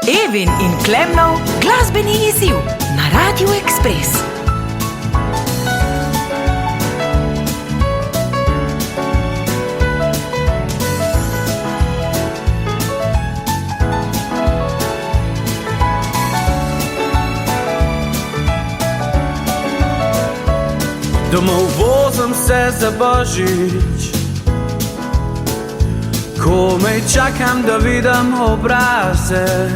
Evin in Klemnov glasbeni izziv na Radiu Ekspres. Domov vozim se za Božič, komaj čakam, da vidim obraze.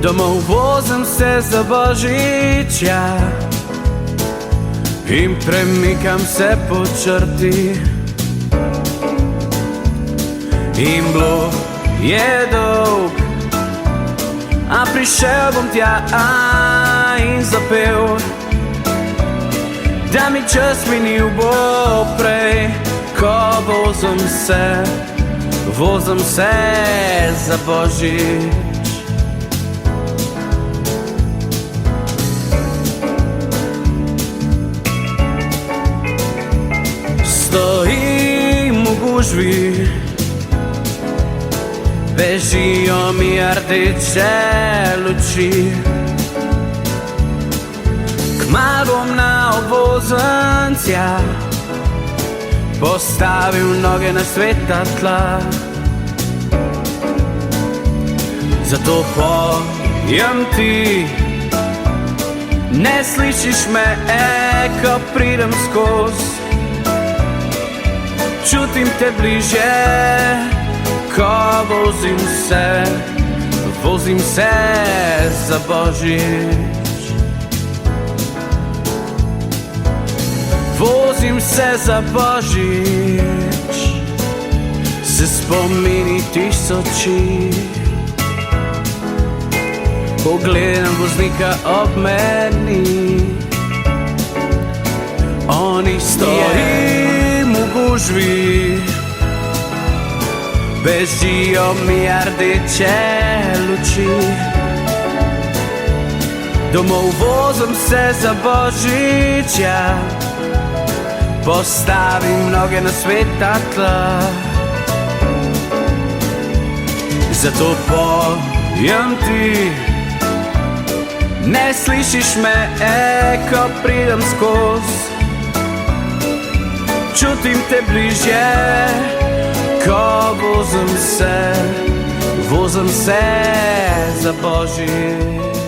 Domov vozim se za Božič, ja, in premikam se po črti. In bilo je dolg, a prišel bom tja in zapel, da mi čas minil bo prej, ko vozim se za Božič. Stojim v gužvi, bežijo mi rdeče luči. Kmalu bom na obvoznici, ja, postavil noge na sveta tla. Zato pojem ti, ne slišiš me, ko pridem skoz. Čutim te bliže, ko vozim se za Božič. Vozim se za Božič, se spomini tisoči. Pogledam voznika ob meni, oni stojim v gužvi, bežijo mi rdeče luči. Domov vozim se za Božič, ja, postavim noge na sveta tla. Zato pojem ti, ne slišiš me, ko pridem skoz. Čutim te bliže, ko vozim se za Božič.